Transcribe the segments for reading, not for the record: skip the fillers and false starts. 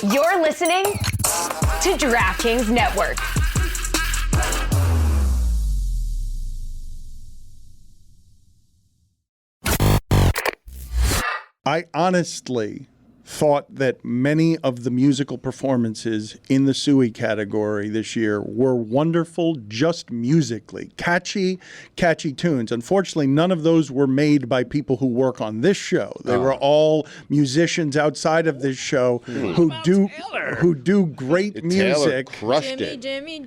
You're listening to DraftKings Network. I honestly thought that many of the musical performances in the Suey category this year were wonderful just musically. Catchy tunes. Unfortunately, none of those were made by people who work on this show. They were all musicians outside of this show who do great music. Taylor crushed Jimmy.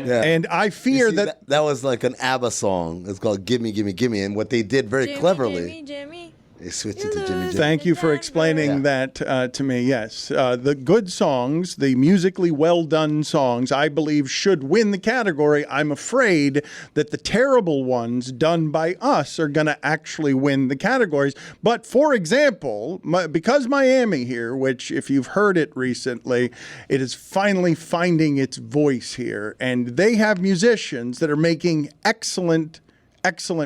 Yeah. And I fear that was like an ABBA song. It's called Gimme, Gimme, Gimme. And what they did very cleverly, Jimmy. they switched it to Jimmy, Jimmy. Thank you for explaining that to me. Yes. The good songs, the musically well-done songs, I believe should win the category. I'm afraid that the terrible ones done by us are going to actually win the categories. But, for example, because Miami here, which if you've heard it recently, it is finally finding its voice here. And they have musicians that are making excellent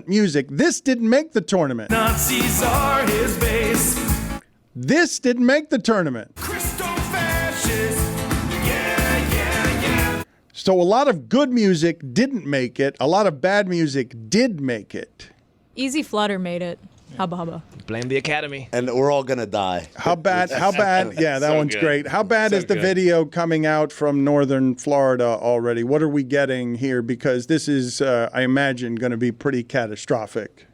music. This didn't make the tournament. Nazis are his base. This didn't make the tournament. Crystal fascist. Yeah. So a lot of good music didn't make it. A lot of bad music did make it. Easy Flutter made it. Hubba hubba. Blame the Academy. And we're all going to die. How bad? Yeah, that So one's good. great. How bad So is the good. video coming out from northern Florida already? What are we getting here? Because this is, I imagine, going to be pretty catastrophic.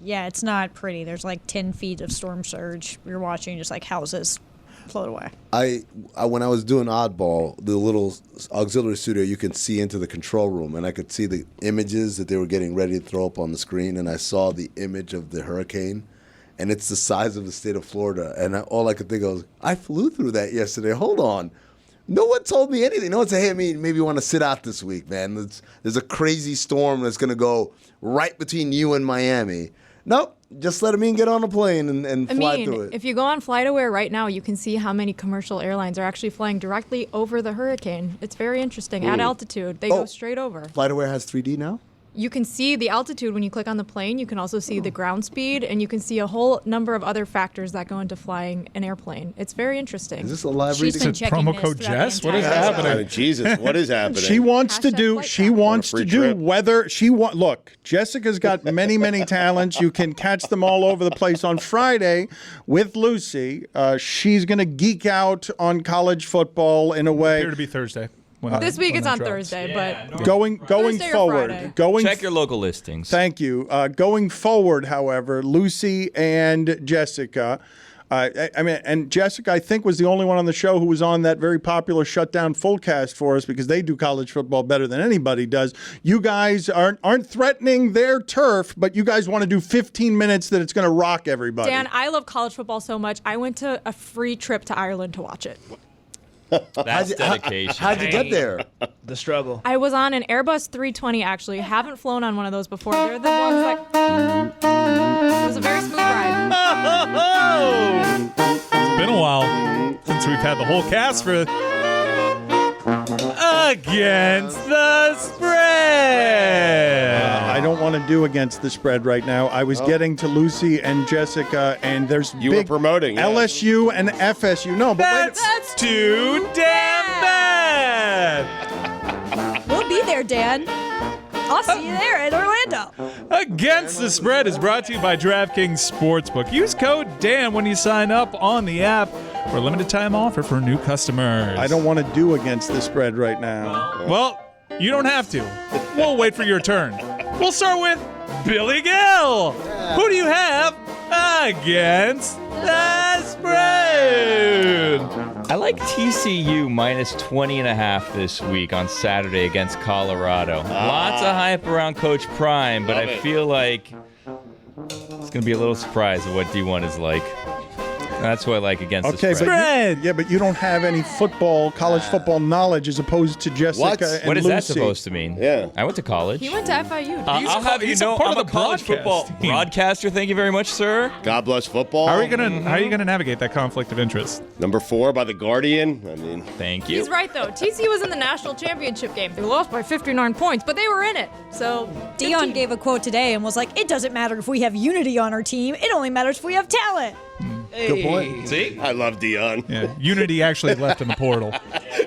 Yeah, it's not pretty. There's like 10 feet of storm surge. You're watching just like houses float away. I when I was doing Oddball, the little auxiliary studio, you can see into the control room, and I could see the images that they were getting ready to throw up on the screen, and I saw the image of the hurricane, and it's the size of the state of Florida, and all I could think of was, I flew through that yesterday. Hold on. No one told me anything. No one said, hey, maybe you want to sit out this week, man. There's a crazy storm that's going to go right between you and Miami. Nope. Just let me get on a plane and fly through it. If you go on FlightAware right now, you can see how many commercial airlines are actually flying directly over the hurricane. It's very interesting. At altitude, they go straight over. FlightAware has 3D now? You can see the altitude when you click on the plane. You can also see the ground speed, and you can see a whole number of other factors that go into flying an airplane. It's very interesting. Is this a live She's reading? been checking promo this code throughout the Jess? What is entire show. happening? Jesus, what is happening? She wants to Hashtag do. flight She pass. wants Want a to free do trip? whether she want. Look, Jessica's got many talents. You can catch them all over the place on Friday with Lucy. She's going to geek out on college football in a way. Appear to be Thursday. This week it's on Thursday, but Going Thursday or forward, Friday. Check your local listings. Thank you. Going forward, however, Lucy and Jessica. And Jessica, I think, was the only one on the show who was on that very popular Shutdown Full Cast for us because they do college football better than anybody does. You guys aren't threatening their turf, but you guys want to do 15 minutes that it's going to rock everybody. Dan, I love college football so much. I went to a free trip to Ireland to watch it. That's dedication. How'd you get there? The struggle. I was on an Airbus 320, actually. Haven't flown on one of those before. They're the ones like... It was a very smooth ride. It's been a while since we've had the whole cast for Against the Spread. I don't want to do against the spread right now. I was getting to Lucy and Jessica, and there's You were big promoting, yeah. LSU and FSU. No, but That's too damn bad. We'll be there, Dan. I'll see you there in Orlando. Against the Spread is brought to you by DraftKings Sportsbook. Use code Dan when you sign up on the app for a limited time offer for new customers. I don't want to do against the spread right now. Well, you don't have to. We'll wait for your turn. We'll start with Billy Gill. Who do you have against the spread? I like TCU minus 20.5 this week on Saturday against Colorado. Lots of hype around Coach Prime, but Love I it. feel like it's going to be a little surprise of what D1 is like. That's what I like against Okay, the spread. but you don't have any college football knowledge as opposed to Jessica What? and What is Lucy. that supposed to mean? Yeah. I went to college. He went to FIU. I'll have you he's a know, part I'm of a the college football broadcast team. broadcaster. Thank you very much, sir. God bless football. How are you gonna navigate that conflict of interest? Number 4 by The Guardian. I mean, Thank you. He's right, though. TCU was in the national championship game. They lost by 59 points, but they were in it. So Dion gave a quote today and was like, it doesn't matter if we have unity on our team. It only matters if we have talent. Good point. See? I love Dion. Yeah, Unity actually left in the portal.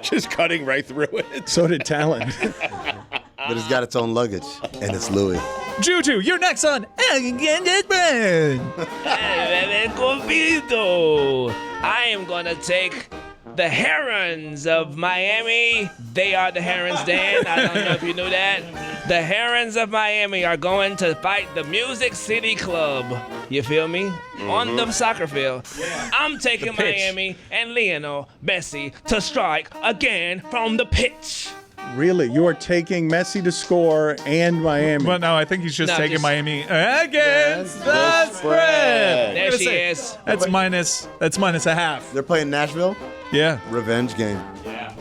Just cutting right through it. So did Talent. But it's got its own luggage, and it's Louis. Juju, you're next on Against Spread. I am going to take the Herons of Miami. They are the Herons, Dan. I don't know if you knew that. The Herons of Miami are going to fight the Music City Club. You feel me? On the soccer field. Yeah. I'm taking Miami and Lionel Messi to strike again from the pitch. Really? You are taking Messi to score and Miami. Well, no, I think he's just taking Miami against the spread. There she is. That's minus a half. They're playing Nashville? Yeah. Revenge game.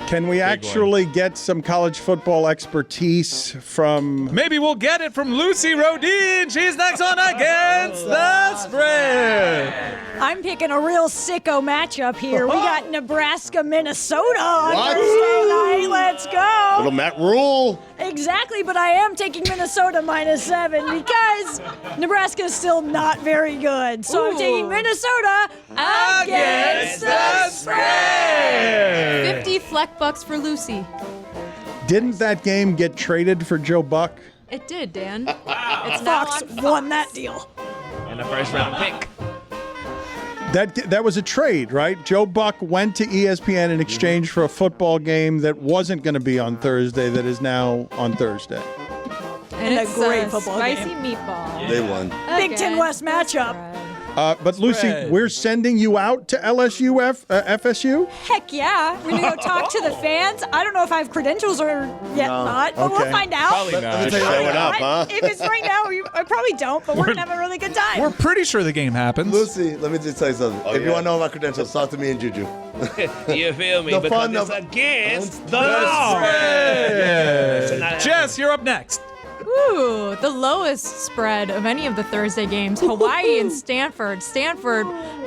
Can we actually get some college football expertise from... Maybe we'll get it from Lucy Rodin. She's next on Against the Spread. I'm picking a real sicko matchup here. We got Nebraska, Minnesota on What? Thursday night. Let's go. Little Matt Rule. Exactly, but I am taking Minnesota -7 because Nebraska is still not very good. So I'm taking Minnesota against the spread. 50 fleck bucks for Lucy. Didn't that game get traded for Joe Buck? It did, Dan. It's now Fox on won that deal. And the first round pick. That was a trade, right? Joe Buck went to ESPN in exchange for a football game that wasn't going to be on Thursday that is now on Thursday. And a it's great a football spicy game. meatball. They won. Big Ten West matchup. But Lucy, we're sending you out to LSU, FSU? Heck yeah. We're going to go talk to the fans. I don't know if I have credentials or yet not, but we'll find out. Probably not. Just showing up, huh? If it's right now, I probably don't, but we're going to have a really good time. We're pretty sure the game happens. Lucy, let me just tell you something. If you want to know my credentials, talk to me and Juju. You feel me? The Because fun it's of- against the law. Yeah. Jess, you're up next. Ooh, the lowest spread of any of the Thursday games. Hawaii and Stanford. Stanford,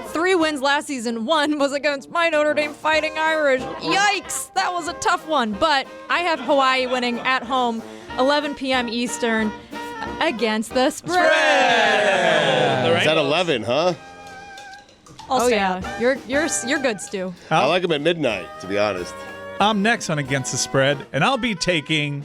3 wins last season. 1 was against my Notre Dame Fighting Irish. Yikes, that was a tough one. But I have Hawaii winning at home, 11 p.m. Eastern, against the spread. Is that 11, huh? Oh yeah, you're good, Stu. I like them at midnight, to be honest. I'm next on Against the Spread, and I'll be taking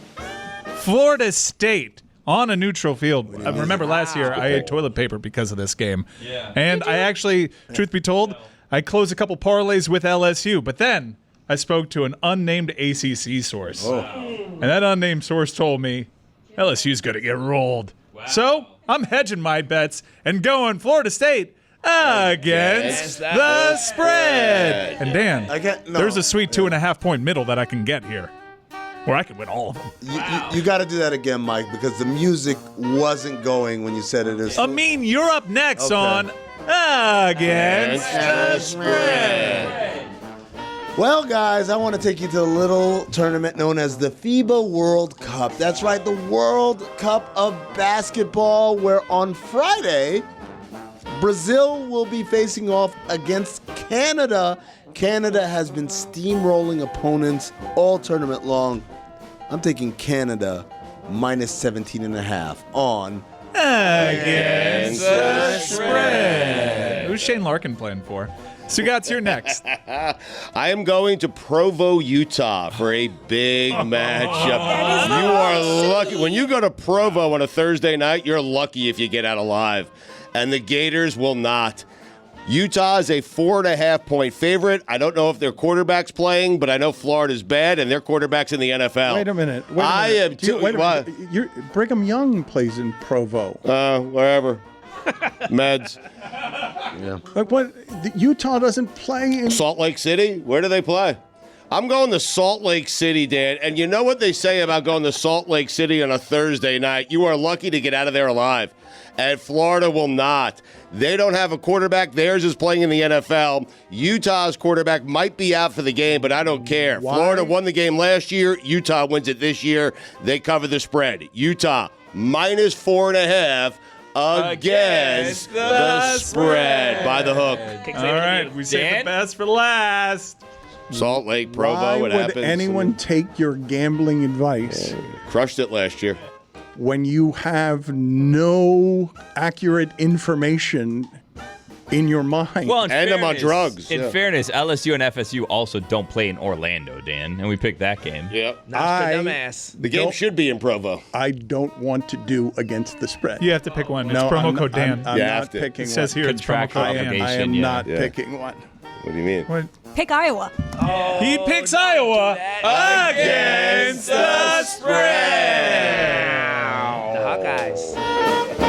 Florida State on a neutral field. I remember last year I had toilet paper because of this game. Yeah. And I actually, truth be told, I closed a couple parlays with LSU, but then I spoke to an unnamed ACC source. Oh. And that unnamed source told me LSU's going to get rolled. Wow. So I'm hedging my bets and going Florida State against the spread. And Dan, there's a sweet 2.5 point middle that I can get here. Or I could win all of them. You got to do that again, Mike, because the music wasn't going when you said it. Amin, you're up next on Against the Spread. Well, guys, I want to take you to a little tournament known as the FIBA World Cup. That's right, the World Cup of Basketball, where on Friday, Brazil will be facing off against Canada. Canada has been steamrolling opponents all tournament long. I'm taking Canada -17.5 on Against the Spread. Who's Shane Larkin playing for? Stugotz, you're next. I am going to Provo, Utah for a big matchup. You are lucky. When you go to Provo on a Thursday night, you're lucky if you get out alive. And the Gators will not. Utah is a 4.5 point favorite. I don't know if their quarterback's playing, but I know Florida's bad, and their quarterback's in the NFL. Wait a minute. I am too. What? Brigham Young plays in Provo. Wherever. Meds. Yeah. Like what? Utah doesn't play in Salt Lake City? Where do they play? I'm going to Salt Lake City, Dan. And you know what they say about going to Salt Lake City on a Thursday night? You are lucky to get out of there alive. And Florida will not. They don't have a quarterback. Theirs is playing in the NFL. Utah's quarterback might be out for the game, but I don't care. Why? Florida won the game last year. Utah wins it this year. They cover the spread. Utah -4.5 against the spread by the hook. All right, we saved the best for last. Salt Lake, Provo, Why it would happens. anyone take your gambling advice Crushed it last year. when you have no accurate information in your mind. Well, in And I'm on fairness- drugs, In yeah. fairness, LSU and FSU also don't play in Orlando, Dan, and we picked that game. Yep. Dumbass. The game should be in Provo. I don't want to do against the spread. You have to pick one. It's No, promo I'm code not- Dan. I'm You not have to. picking It says one. here it's promo Contractual code Dan. obligation. I am not Yeah. picking one. What do you mean? What? Pick Iowa. He picks Iowa against the spread. The Hawkeyes.